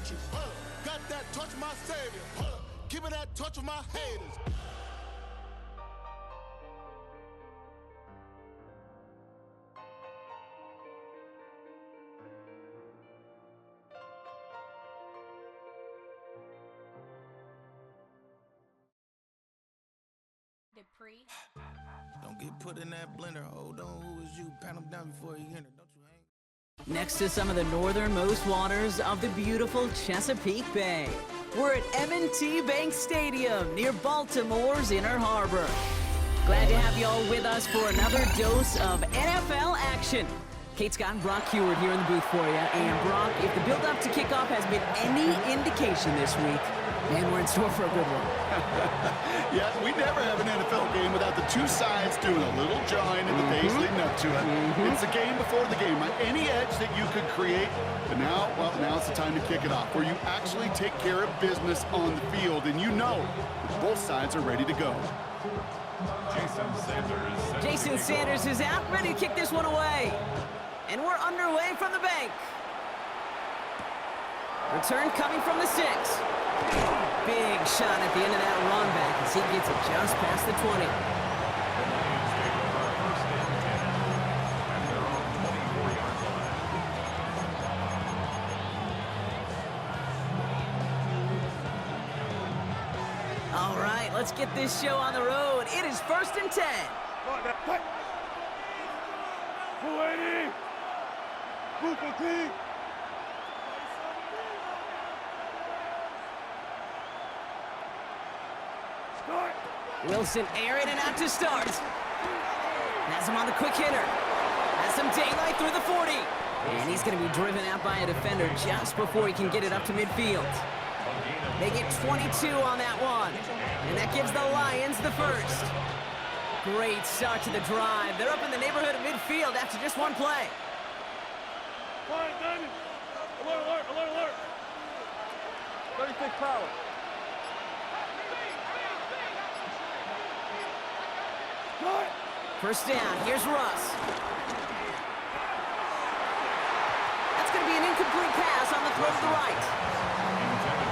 you. Got that touch my savior. Give me that touch of my haters. Don't get put in that blender. Hold on, who is you? Pat them down before you enter. Don't you hang? Next to some of the northernmost waters of the beautiful Chesapeake Bay, we're at M&T Bank Stadium near Baltimore's Inner Harbor. Glad to have you all with us for another dose of NFL action. Kate Scott and Brock Heward here in the booth for you. And Brock, if the build-up to kickoff has been any indication this week, man, we're in store for a good one. Yeah, we never have an NFL game without the two sides doing a little jawing in the days leading up to it. It's the game before the game, right? Any edge that you could create, but now, well, now's the time to kick it off, where you actually take care of business on the field, and you know that both sides are ready to go. Jason Sanders is out, ready to kick this one away. And we're underway from the bank. Return coming from the 6. Big shot at the end of that run back as he gets it just past the 20. All right, let's get this show on the road. It is 1st and 10. Wilson airing it out to start. Has him on the quick hitter. Has some daylight through the 40. And he's going to be driven out by a defender just before he can get it up to midfield. They get 22 on that one. And that gives the Lions the first. Great start to the drive. They're up in the neighborhood of midfield after just one play. Alert, alert, alert. 36 power. First down, here's Russ. That's going to be an incomplete pass on the throw to the right.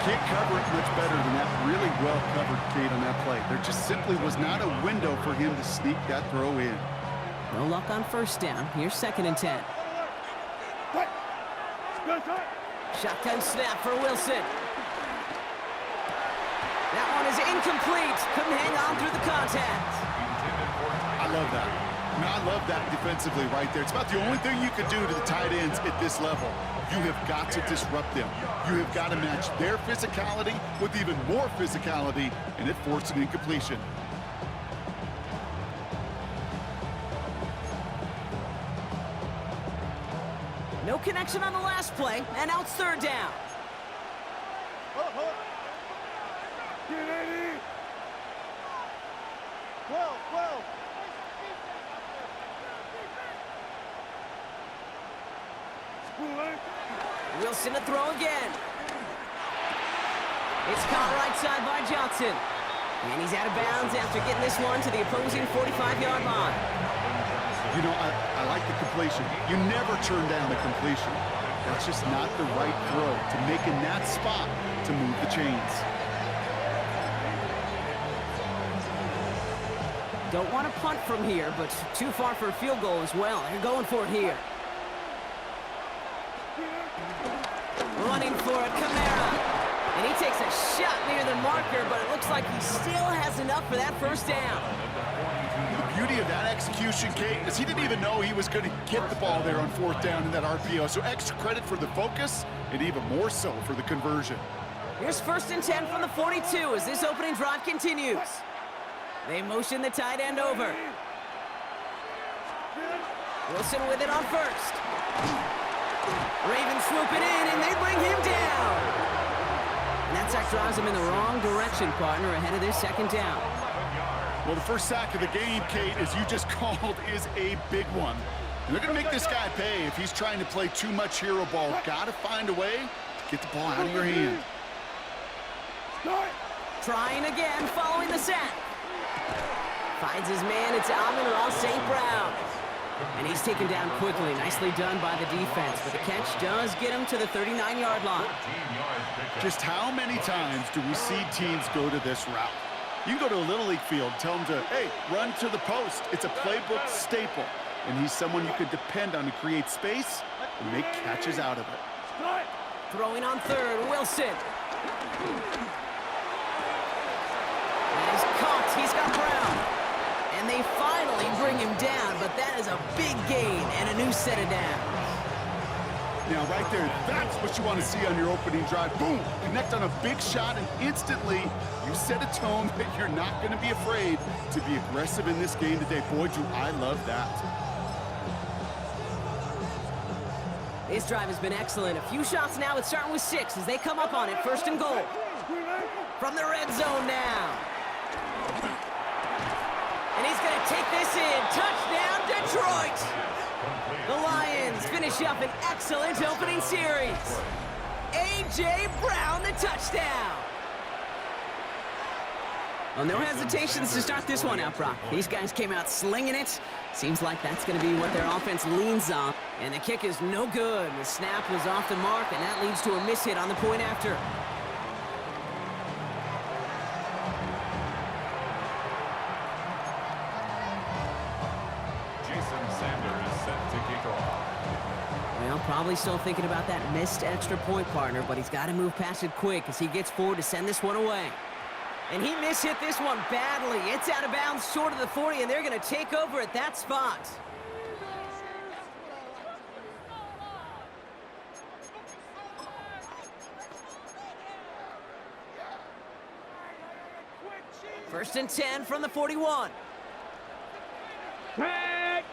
Can't cover it much better than that. Really well covered, Kate, on that play. There just simply was not a window for him to sneak that throw in. No luck on first down. Here's 2nd and 10. Shotgun snap for Wilson. That one is incomplete. Couldn't hang on through the contact. I love that. I mean, I love that defensively right there. It's about the only thing you can do to the tight ends at this level. You have got to disrupt them. You have got to match their physicality with even more physicality, and it forced an incompletion. No connection on the last play, and now it's 3rd down. Get 80. 12, 12. Wilson to throw again. It's caught right side by Johnson. And he's out of bounds after getting this one to the opposing 45-yard line. You know, I like the completion. You never turn down the completion. That's just not the right throw to make in that spot to move the chains. Don't want to punt from here, but too far for a field goal as well. They're going for it here. Running for it, Kamara. And he takes a shot near the marker, but it looks like he still has enough for that first down. The beauty of that execution, Kate, is he didn't even know he was going to get the ball there on 4th down in that RPO. So extra credit for the focus, and even more so for the conversion. Here's 1st and 10 from the 42 as this opening drive continues. They motion the tight end over. Wilson with it on first. Ravens swooping in, and they bring him down. And that sack drives him in the wrong direction, partner, ahead of this 2nd down. Well, the first sack of the game, Kate, as you just called, is a big one. And they're going to make this guy pay if he's trying to play too much hero ball. Got to find a way to get the ball out of your hand. Trying again, following the sack. Finds his man, it's Amon-Ra St. Brown. And he's taken down quickly. Nicely done by the defense. But the catch does get him to the 39-yard line. Just how many times do we see teams go to this route? You can go to a Little League field, tell them to, hey, run to the post. It's a playbook staple. And he's someone you could depend on to create space and make catches out of it. Throwing on third, Wilson. He's caught. He's got Brown. And they finally bring him down, but that is a big gain and a new set of downs. Now, right there, that's what you want to see on your opening drive. Boom! Connect on a big shot, and instantly you set a tone that you're not going to be afraid to be aggressive in this game today. Boy, do I love that. This drive has been excellent. A few shots now. It's starting with 6 as they come up on it. First and goal. From the red zone now. And he's going to take this in. Touchdown, Detroit! The Lions finish up an excellent opening series. A.J. Brown, the touchdown. Well, no hesitations to start this one out, Brock. These guys came out slinging it. Seems like that's going to be what their offense leans on. And the kick is no good. The snap was off the mark, and that leads to a miss hit on the point after. Well, probably still thinking about that missed extra point, partner, but he's got to move past it quick as he gets forward to send this one away. And he mishit this one badly. It's out of bounds short of the 40, and they're going to take over at that spot. First and 10 from the 41. Tag!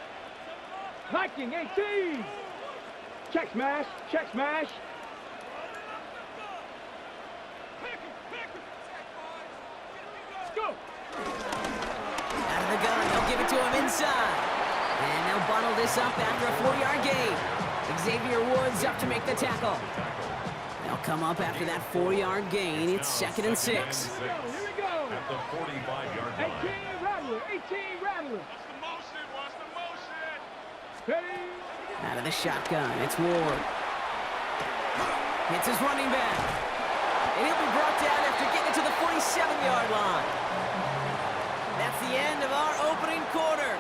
Hiking 18! Check smash! Check smash! Let's go! Out of the gun, they'll give it to him inside. And they'll bundle this up after a 40-yard gain. Xavier Woods up to make the tackle. They'll come up after that 40-yard gain. It's 2nd and 6. Here we go! At the 45-yard line. 18 Rattler! 18 Rattler! Ready? Out of the shotgun, it's Ward. Hits his running back. And he'll be brought down after getting it to the 47-yard line. That's the end of our opening quarter.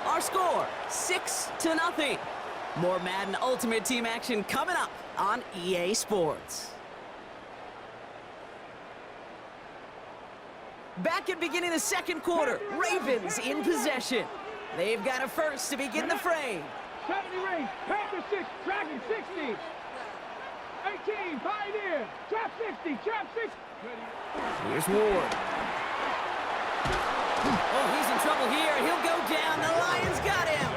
Our score, 6-0. More Madden Ultimate Team action coming up on EA Sports. Back at beginning of the second quarter, Ravens in possession. They've got a first to begin the frame. 70 range, Panther 6, Dragon 60. 18, Pioneer, Trap 60, Trap 6. Here's Ward. Oh, he's in trouble here. He'll go down. The Lions got him.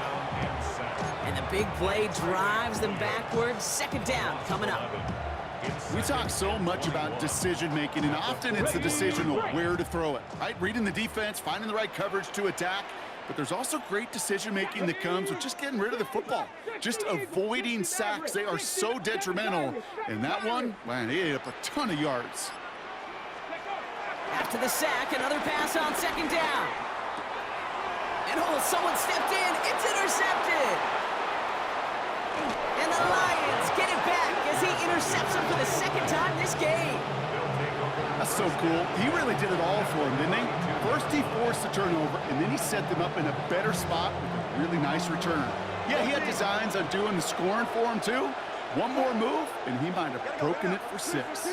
And the big play drives them backwards. 2nd down coming up. We talk so much about decision-making, and often it's the decision of where to throw it, right? Reading the defense, finding the right coverage to attack. But there's also great decision-making that comes with just getting rid of the football, just avoiding sacks. They are so detrimental. And that one, man, he ate up a ton of yards. After the sack, another pass on 2nd down. And oh, someone stepped in. It's intercepted. And the Lions get it back as he intercepts him for the 2nd time this game. That's so cool. He really did it all for him, didn't he? First he forced the turnover, and then he set them up in a better spot with a really nice return. Yeah, he had designs on doing the scoring for him, too. One more move, and he might have broken it for 6.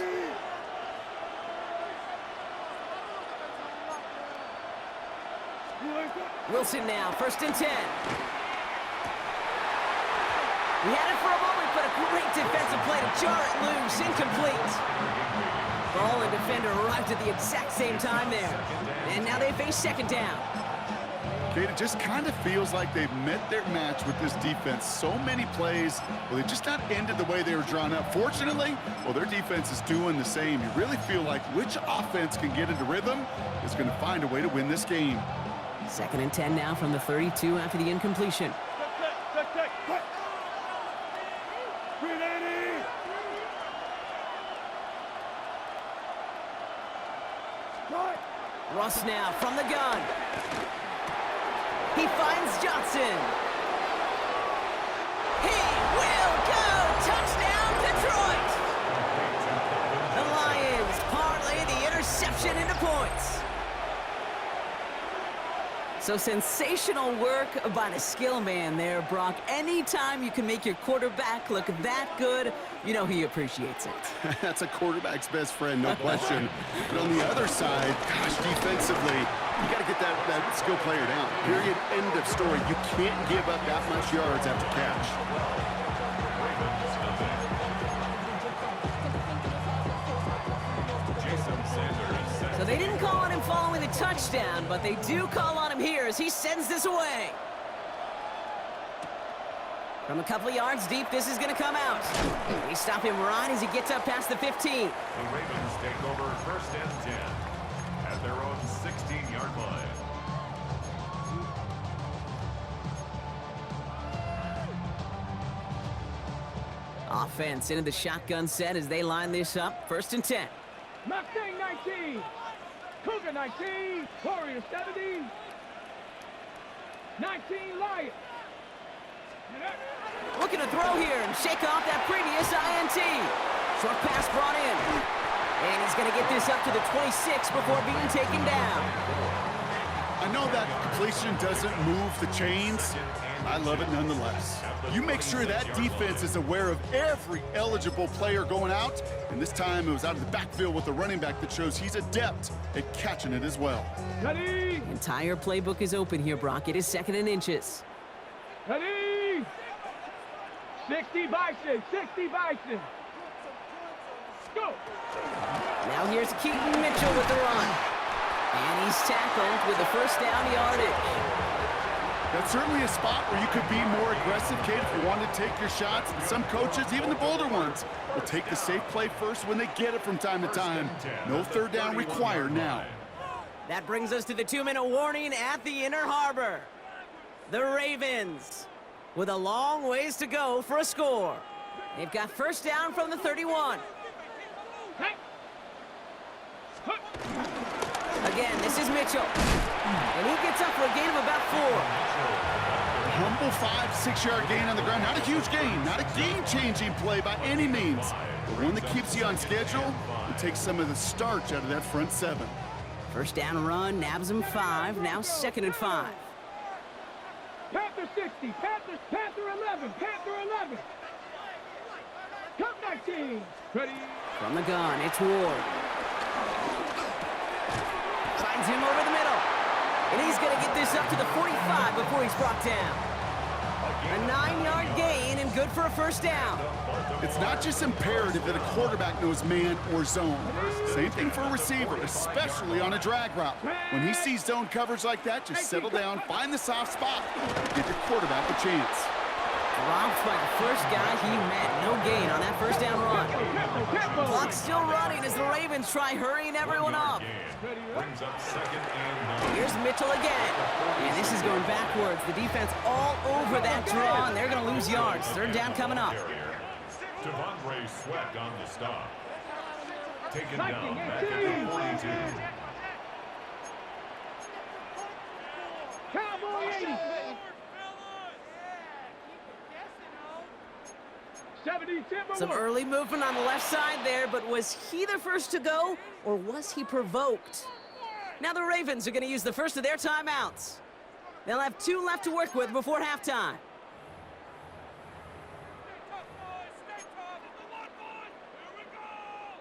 Wilson now, 1st and 10. We had it for a moment, but a great defensive play to jar it loose, incomplete. Ball and defender arrived at the exact same time there. And now they face 2nd down. Kate, it just kind of feels like they've met their match with this defense. So many plays, well, they just not ended the way they were drawn up. Fortunately, well, their defense is doing the same. You really feel like which offense can get into rhythm is going to find a way to win this game. 2nd and 10 now from the 32 after the incompletion. Russ now from the gun. He finds Johnson. So sensational work by the skill man there, Brock. Anytime you can make your quarterback look that good, you know he appreciates it. That's a quarterback's best friend, no question. But on the other side, gosh, defensively, you got to get that skill player down. Period, end of story. You can't give up that much yards after catch. So they didn't call on him following the touchdown, but they do call on him here as he sends this away. From a couple of yards deep, this is going to come out. They stop him right as he gets up past the 15. The Ravens take over 1st and 10 at their own 16-yard line. Offense into the shotgun set as they line this up. 1st and 10. Mustang 19. Cougar 19. Warrior 70. 19 Lions. Looking to throw here and shake off that previous INT. Short pass brought in. And he's going to get this up to the 26 before being taken down. I know that completion doesn't move the chains. I love it nonetheless. You make sure that defense is aware of every eligible player going out, and this time it was out of the backfield with the running back that shows he's adept at catching it as well. Ready. Entire playbook is open here, Brock. It is 2nd and inches. Ready. 60 Bison. 60 Bison. Go. Now here's Keaton Mitchell with the run. And he's tackled with the 1st down yardage. That's certainly a spot where you could be more aggressive, Kate, if you want to take your shots. But some coaches, even the bolder ones, will take the safe play first when they get it from time to time. No 3rd down required now. That brings us to the 2-minute warning at the Inner Harbor. The Ravens with a long ways to go for a score. They've got 1st down from the 31. Again, this is Mitchell. And he gets up for a gain of about 4. Humble 5-6-yard gain on the ground. Not a huge gain, not a game-changing play by any means, but one that keeps you on schedule and takes some of the starch out of that front 7. 1st down run, nabs him 5, now 2nd and 5. Panther 60, Panther 11, Panther 11. Cup 19. Ready. From the gun, it's Ward. Finds him over the middle. And he's going to get this up to the 45 before he's brought down. A 9-yard gain and good for a 1st down. It's not just imperative that a quarterback knows man or zone. Same thing for a receiver, especially on a drag route. When he sees zone coverage like that, just settle down, find the soft spot, give your quarterback a chance. Dropped by the 1st guy he met. No gain on that 1st down run. Clock's still running as the Ravens try hurrying everyone up. Brings up 2nd and 9. Here's Mitchell again. And this is going backwards. The defense all over that draw, and they're going to lose yards. 3rd down coming up. Devondre Sweat on the stop. Taken down back at the 42. Cowboy 80. 70 Some early movement on the left side there, but was he the first to go, or was he provoked? Now the Ravens are going to use the first of their timeouts. They'll have 2 left to work with before halftime.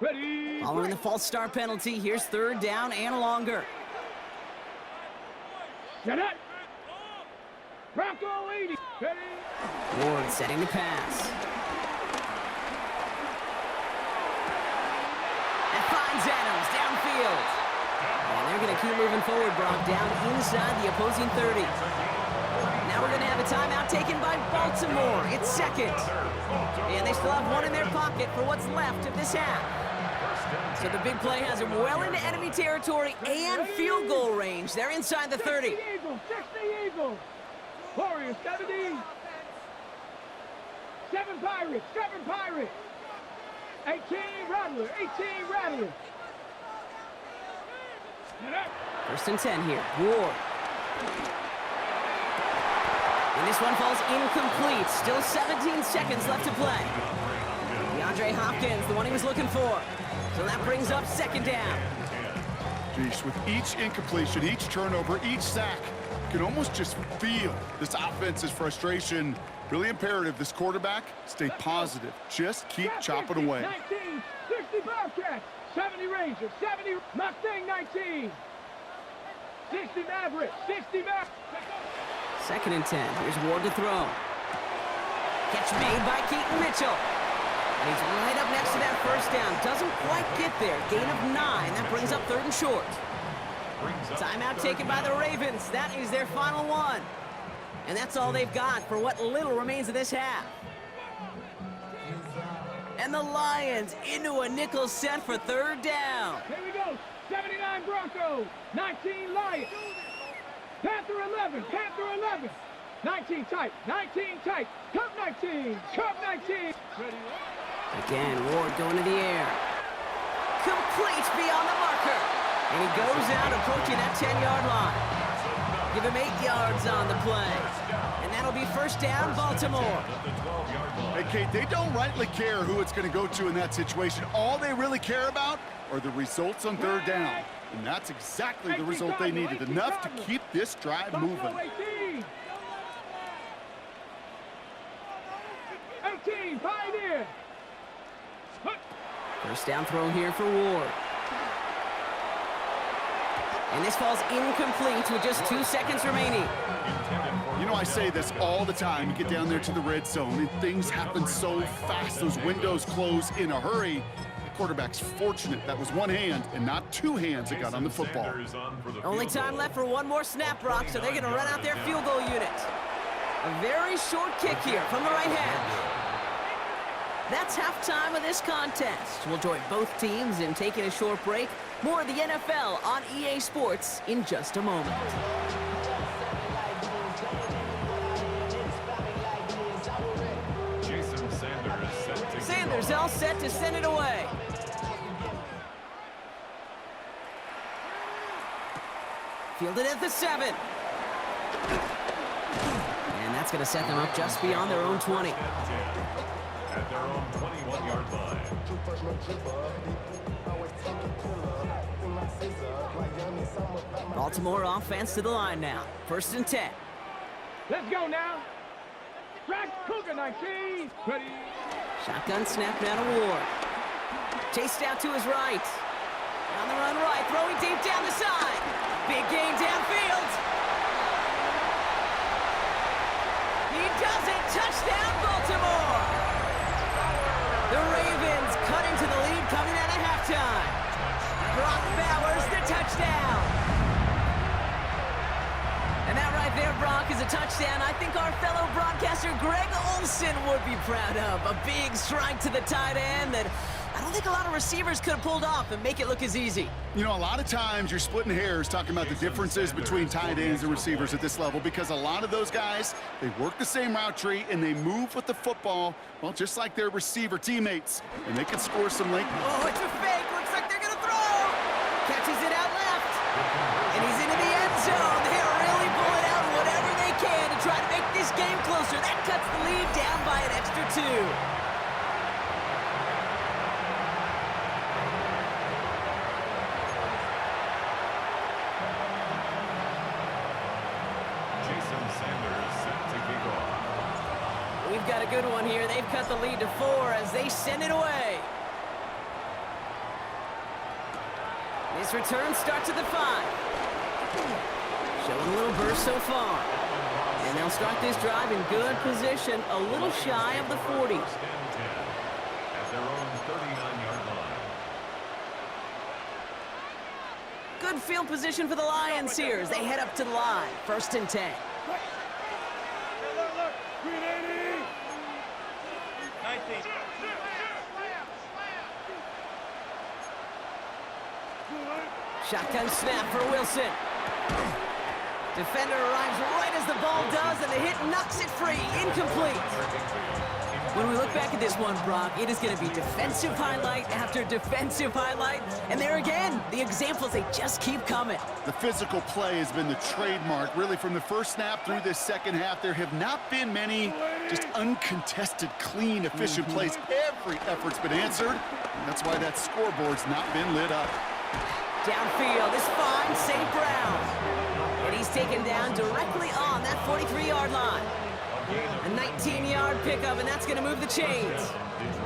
Ready. Following the false start penalty, here's 3rd down and longer. Get it. Bronco 80. Ready. Ward setting the pass. And finds Adams downfield. And they're going to keep moving forward, Brock, down inside the opposing 30. Now we're going to have a timeout taken by Baltimore. It's 2nd. And they still have 1 in their pocket for what's left of this half. So the big play has them well into enemy territory and field goal range. They're inside the 30. 60 Eagles, 60 Eagles. Warriors 70. 7 Pirates, 7 Pirates. 18 Rattler, 18 Rattler. 1st and 10 here. Ward. And this one falls incomplete. Still 17 seconds left to play. DeAndre Hopkins, the one he was looking for. So that brings up 2nd down. Geesh, with each incompletion, each turnover, each sack, You can almost just feel this offense's frustration. Really imperative this quarterback stay positive. Just keep chopping away. 19, 60 Bobcats, 70 Rangers, 70 Mustang 19, 60 Mavericks, 60 Mavericks. 2nd and 10. Here's Ward to throw. Catch made by Keaton Mitchell. And he's right up next to that first down. Doesn't quite get there. Gain of 9. That brings up 3rd and short. Timeout taken by the Ravens. That is their final one. And that's all they've got for what little remains of this half. And the Lions into a nickel set for 3rd down. Here we go. 79 Broncos, 19 Lions. Panther 11, Panther 11. 19 tight, 19 tight. Cup 19, Cup 19. Again, Ward going to the air. Complete beyond the marker. And he goes out approaching that 10-yard line. Give him 8 yards on the play. And that'll be 1st down, Baltimore. Hey, Kate, they don't rightly care who it's going to go to in that situation. All they really care about are the results on 3rd down. And that's exactly the result they needed. Enough to keep this drive moving. 18, Pioneer. 1st down throw here for Ward. And this falls incomplete with just 2 seconds remaining. You know, I say this all the time. You get down there to the red zone, and things happen so fast. Those windows close in a hurry. The quarterback's fortunate that was one hand and not 2 hands that got on the football. Only time left for one more snap, Brock, so they're going to run out their field goal unit. A very short kick here from the right hand. That's halftime of this contest. We'll join both teams in taking a short break. More of the NFL on EA Sports in just a moment. Sanders all set to send it away. Fielded at the 7. And that's going to set them up just beyond their own 20. At their own 21-yard line. Baltimore offense to the line now. 1st and 10. Let's go now. Track Cougar 19. Ready. Shotgun snap now to Ward. Chased out to his right. On the run right, throwing deep down the side. Big gain downfield. He does it. Touchdown, Baltimore. The Ravens cut into the lead coming out of halftime. Brock Bowers, the touchdown. And that right there, Brock, is a touchdown I think our fellow broadcaster Greg Olsen would be proud of. A big strike to the tight end that I don't think a lot of receivers could have pulled off and make it look as easy. You know, a lot of times you're splitting hairs talking about the differences between tight ends and receivers at this level because a lot of those guys, they work the same route tree and they move with the football, well, just like their receiver teammates, and they can score some late. Oh, it's a fake. Looks like they're going to throw. Catches it out left. And he's into the end zone. They're really pulling out whatever they can to try to make this game closer. That cuts the lead down by an extra 2. We've got a good one here. They've cut the lead to 4 as they send it away. This return starts at the 5. Showing a little burst so far. And they'll start this drive in good position, a little shy of the 40. At their own 39-yard line. Good field position for the Lions here as they head up to the line. 1st and 10. Shotgun snap for Wilson. Defender arrives right as the ball does, and the hit knocks it free. Incomplete. When we look back at this one, Brock, it is going to be defensive highlight after defensive highlight. And there again, the examples, they just keep coming. The physical play has been the trademark. Really, from the first snap through this second half, there have not been many just uncontested, clean, efficient plays. Every effort's been answered. And that's why that scoreboard's not been lit up. Downfield is fine, St. Brown. And he's taken down directly on that 43-yard line. A 19-yard pickup, and that's going to move the chains.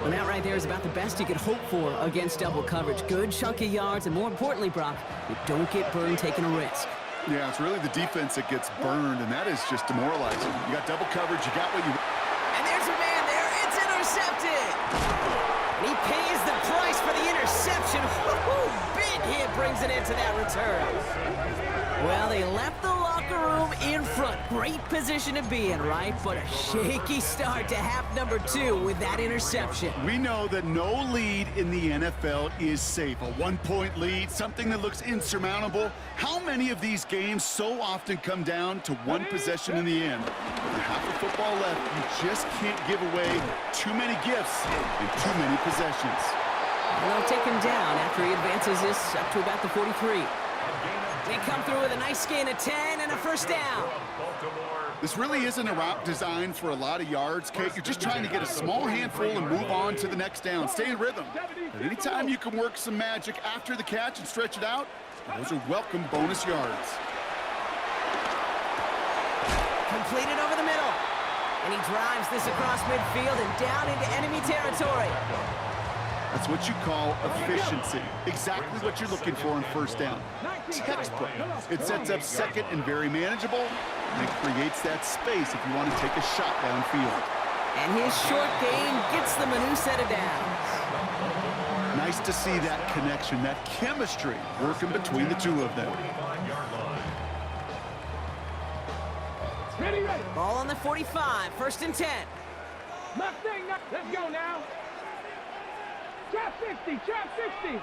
Well, that right there is about the best you could hope for against double coverage. Good chunky yards, and more importantly, Brock, you don't get burned taking a risk. Yeah, it's really the defense that gets burned, and that is just demoralizing. You got double coverage, you got what you... And there's a man there. It's intercepted. And he pays the price for the interception. Woo-hoo! Big hit brings it into that return. Well, they left the locker room in front. Great position to be in, right? But a shaky start to half number 2 with that interception. We know that no lead in the NFL is safe. A one-point lead, something that looks insurmountable. How many of these games so often come down to one possession in the end? With half of football left, you just can't give away too many gifts and too many possessions. And they'll take him down after he advances this up to about the 43. They come through with a nice gain of 10 and a first down. This really isn't a route designed for a lot of yards, Kate. You're just trying to get a small handful and move on to the next down. Stay in rhythm. But anytime you can work some magic after the catch and stretch it out, those are welcome bonus yards. Completed over the middle. And he drives this across midfield and down into enemy territory. That's what you call efficiency. Exactly what you're looking for in first down. Textbook. It sets up second and very manageable, and it creates that space if you want to take a shot downfield. And his short gain gets them a new set of downs. Nice to see that connection, that chemistry working between the two of them. Ready. Ball on the 45, first and 10. Mustang, let's go now. Trap 60, trap 60.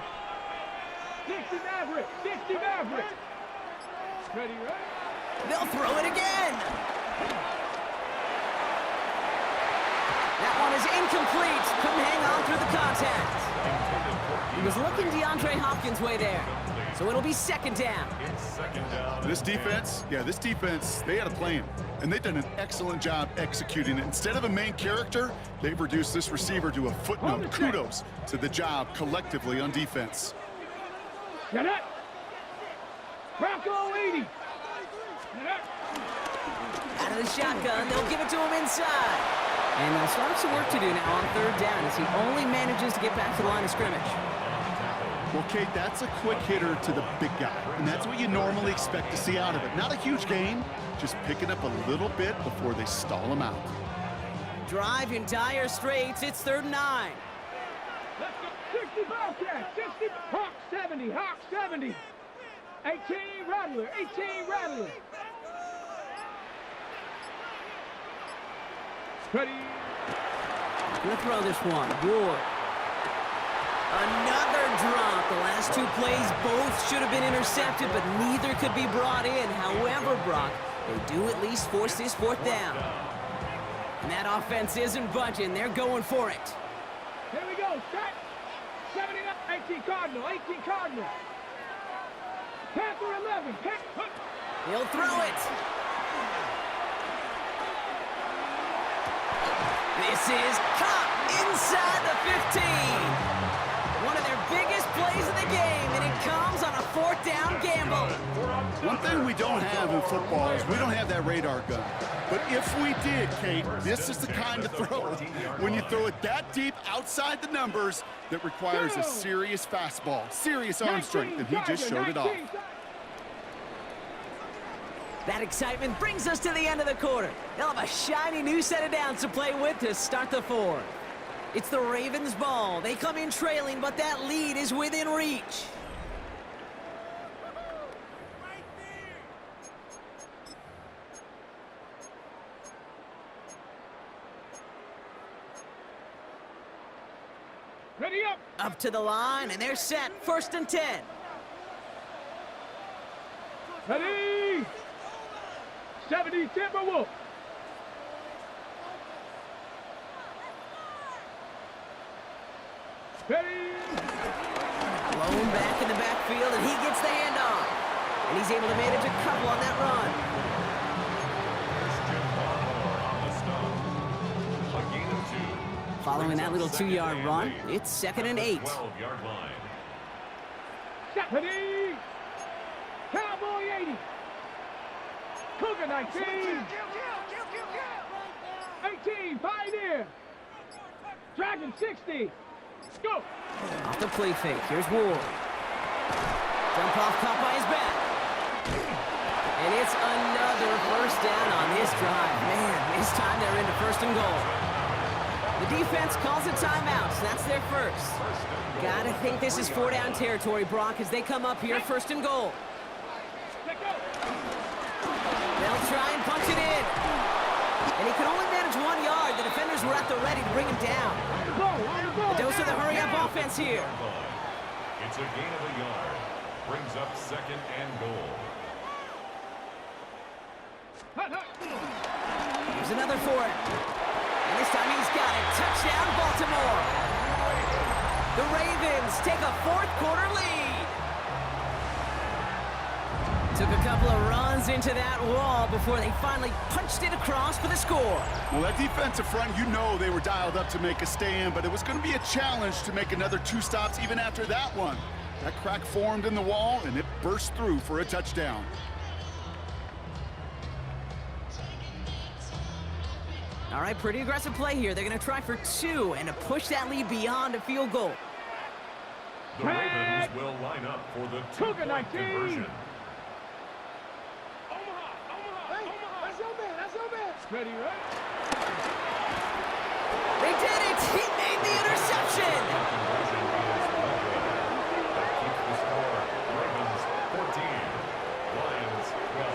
60 Maverick, 60 Maverick. Ready. They'll throw it again. That one is incomplete. Couldn't hang on through the contact. He was looking DeAndre Hopkins' way there. So it'll be second down. This defense, they had a plan. And they've done an excellent job executing it. Instead of a main character, they've reduced this receiver to a footnote. Kudos to the job collectively on defense. Get it. Bronco 80. Out of the shotgun, they'll give it to him inside. And they'll start some work to do now on third down as he only manages to get back to the line of scrimmage. Well, Kate, that's a quick hitter to the big guy, and that's what you normally expect to see out of it. Not a huge gain, just picking up a little bit before they stall him out. Drive in dire straits, it's 3rd and 9. Let's go. 60 Bobcat, 60 Hawk 70, Hawk 70. 18 Rattler, 18 Rattler. Ready. Gonna throw this one. Ward. Another drop. The last 2 plays both should have been intercepted, but neither could be brought in. However, Brock, they do at least force this 4th down. And that offense isn't budging. They're going for it. Here we go. Set. 79. 18 Cardinal. 18 Cardinal. Panther 11. He'll throw it. This is caught inside the 15. One of their biggest plays of the game, and it comes on a 4th down gamble. One thing we don't have in football is we don't have that radar gun. But if we did, Kate, this is the kind of throw, when you throw it that deep outside the numbers, that requires a serious fastball, serious arm strength, and he just showed it off. That excitement brings us to the end of the quarter. They'll have a shiny new set of downs to play with to start the 4th. It's the Ravens' ball. They come in trailing, but that lead is within reach. Ready up. Up to the line, and they're set. 1st and 10. Ready. 70 Timberwolf. Ready. Blown back in the backfield, and he gets the handoff. And he's able to manage a couple on that run. Following that little 2-yard run, it's 2nd and 8. Stephanie. Cowboy 80. Cougar 19. 18, Pioneer. Dragon 60. Go. Off the play fake. Here's Ward. Jump off caught by his back. And it's another first down on this drive. Man, this time they're into first and goal. The defense calls a timeout, so that's their first. Gotta think this is 4-down territory, Brock, as they come up here first and goal. They'll try and punch it in. And he could only manage 1 yard. The defenders were at the ready to bring him down. The dose of the hurry-up offense here. It's a gain of a yard. Brings up second and goal. Here's another for it. And this time he's got it. Touchdown, Baltimore. The Ravens take a fourth-quarter lead. Took a couple of runs into that wall before they finally punched it across for the score. Well, that defensive front, you know they were dialed up to make a stand, but it was going to be a challenge to make another 2 stops even after that one. That crack formed in the wall, and it burst through for a touchdown. All right, pretty aggressive play here. They're going to try for 2 and to push that lead beyond a field goal. The Ravens will line up for the 2-point conversion. Ready, right? They did it! He made the interception! That keeps the score. Ravens 14, Lions 12.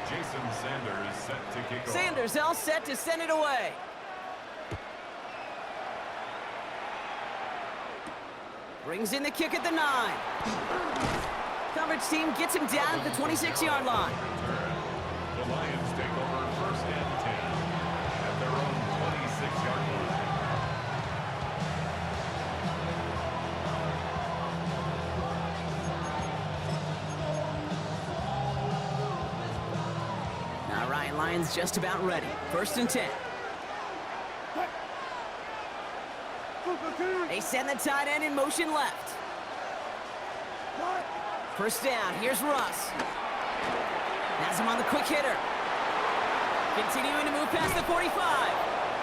Jason Sanders set to kick off. Sanders all set to send it away. Brings in the kick at the 9. Coverage team gets him down at the 26-yard line. The Lions take over first and 10 at their own 26-yard line. All right, Lions just about ready. First and 10. They send the tight end in motion left. First down, here's Russ. Has him on the quick hitter. Continuing to move past the 45.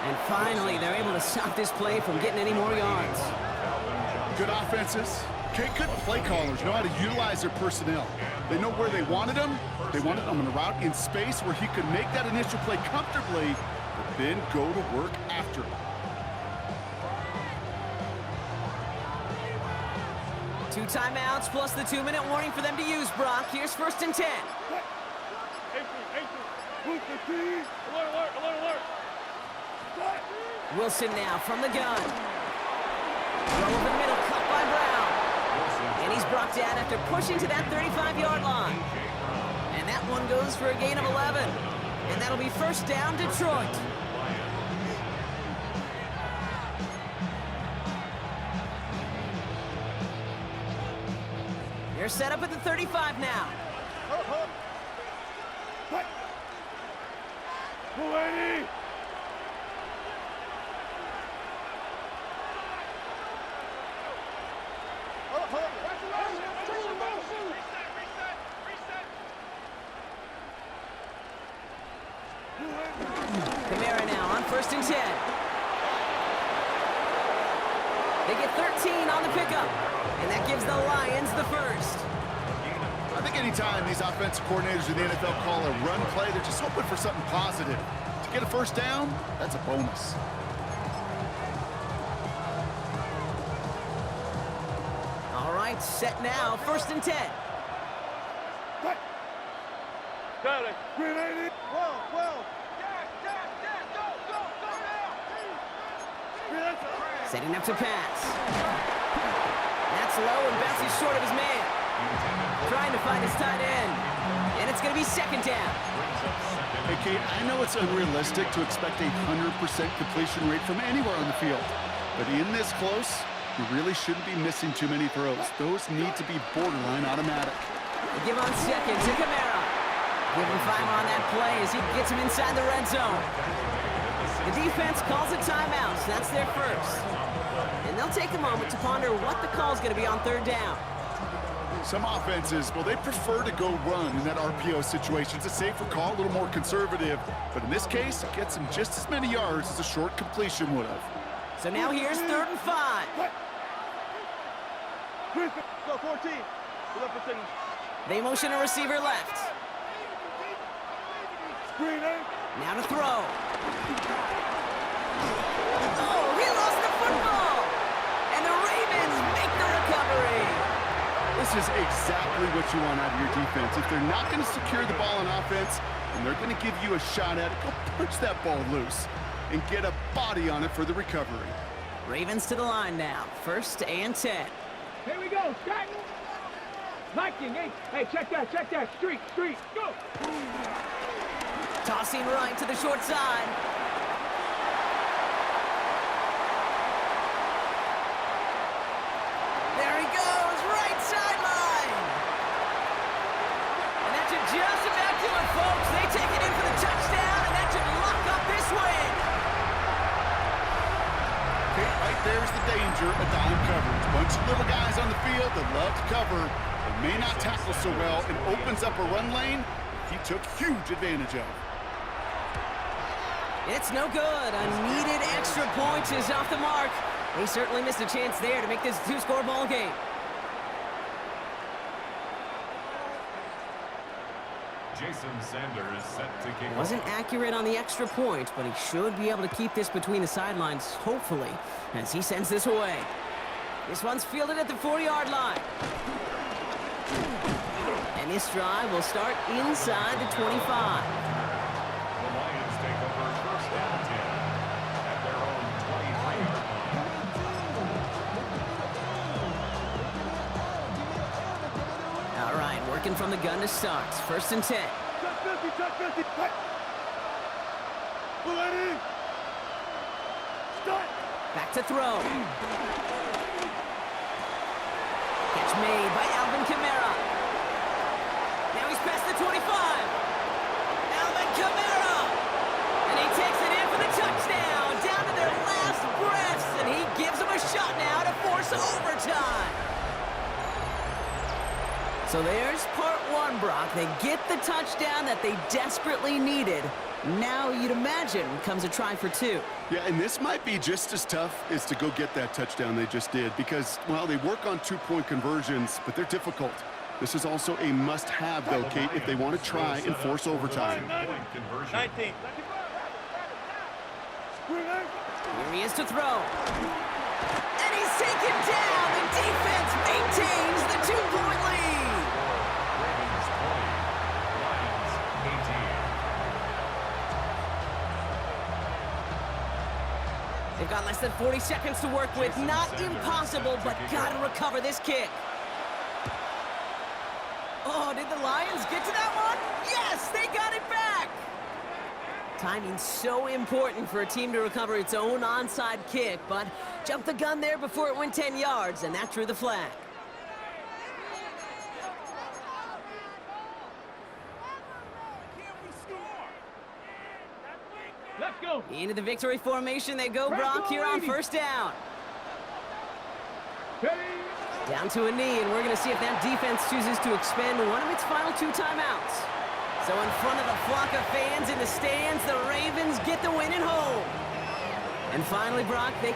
And finally, they're able to stop this play from getting any more yards. Good offenses. Good play callers know how to utilize their personnel. They know where they wanted him. They wanted him on a route in space where he could make that initial play comfortably, but then go to work after. 2 timeouts plus the 2-minute warning for them to use, Brock. Here's first and 10. Wilson now from the gun. Throw over the middle, cut by Brown. And he's brought down after pushing to that 35-yard line. And that one goes for a gain of 11. And that'll be first down, Detroit. They're set up at the 35 now. Kamara now on first and 10. They get 13 on the pickup, and that gives the Lions the first. I think anytime these offensive coordinators in the NFL call a run play, they're just hoping for something positive. To get a first down, that's a bonus. All right, set now, first and 10. Got it. 12. Setting up to pass. That's low and bounces short of his man. Trying to find his tight end. And it's going to be second down. Hey, Kate, I know it's unrealistic to expect a 100% completion rate from anywhere on the field. But in this close, you really shouldn't be missing too many throws. Those need to be borderline automatic. They give on second to Kamara. Give him 5 on that play as he gets him inside the red zone. The defense calls a timeout, so that's their first. And they'll take a moment to ponder what the call is going to be on third down. Some offenses, well, they prefer to go run in that RPO situation. It's a safer call, a little more conservative. But in this case, it gets him just as many yards as a short completion would have. So now here's 3rd and 5. Go 14. Good up for signal. They motion a receiver left. Now to throw. Oh, he lost the football! And the Ravens make the recovery. This is exactly what you want out of your defense. If they're not going to secure the ball on offense, and they're going to give you a shot at it, go punch that ball loose and get a body on it for the recovery. Ravens to the line now. 1st and 10. Here we go, Scott. Viking, hey, check that. Streak, go. Tossing right to the short side. There he goes, right sideline. And that should just about do it, folks. They take it in for the touchdown, and that should lock up this win. Okay, right there's the danger of dime coverage. Bunch of little guys on the field that love to cover, but may not tackle so well, and opens up a run lane he took huge advantage of. It's no good. A needed extra point is off the mark. They certainly missed a chance there to make this a 2-score ball game. Jason Sanders set to kick off. Wasn't accurate on the extra point, but he should be able to keep this between the sidelines, hopefully, as he sends this away. This one's fielded at the 40-yard line. And this drive will start inside the 25. The Lions take over 1st and 10 at their own 23-yard line. All right, working from the gun to start. 1st and 10. Touch 50. Pull that in. Start. Back to throw. Catch made by Alvin Kamara. Now he's past the 25. Alvin Kamara. And he takes it in for the touchdown. Down to their last breaths. And he gives them a shot now to force overtime. So there's part 1, Brock. They get the touchdown that they desperately needed. Now, you'd imagine, comes a try for 2. Yeah, and this might be just as tough as to go get that touchdown they just did because, well, they work on 2-point conversions, but they're difficult. This is also a must-have, though, Kate, if they want to try and force overtime. 19. Here he is to throw. And he's taken down. The defense maintains the 2-point lead. Ravens 20, Lions 18. They've got less than 40 seconds to work with. Not impossible, but gotta recover this kick. Oh, did the Lions get to that one? Yes, they got it back. Timing's so important for a team to recover its own onside kick, but jumped the gun there before it went 10 yards, and that drew the flag. Let's go. Into the victory formation they go, Brock, here on 1st down. Ready. Down to a knee, and we're going to see if that defense chooses to expend one of its final 2 timeouts. So in front of the flock of fans in the stands, the Ravens get the win at home. And finally, Brock, they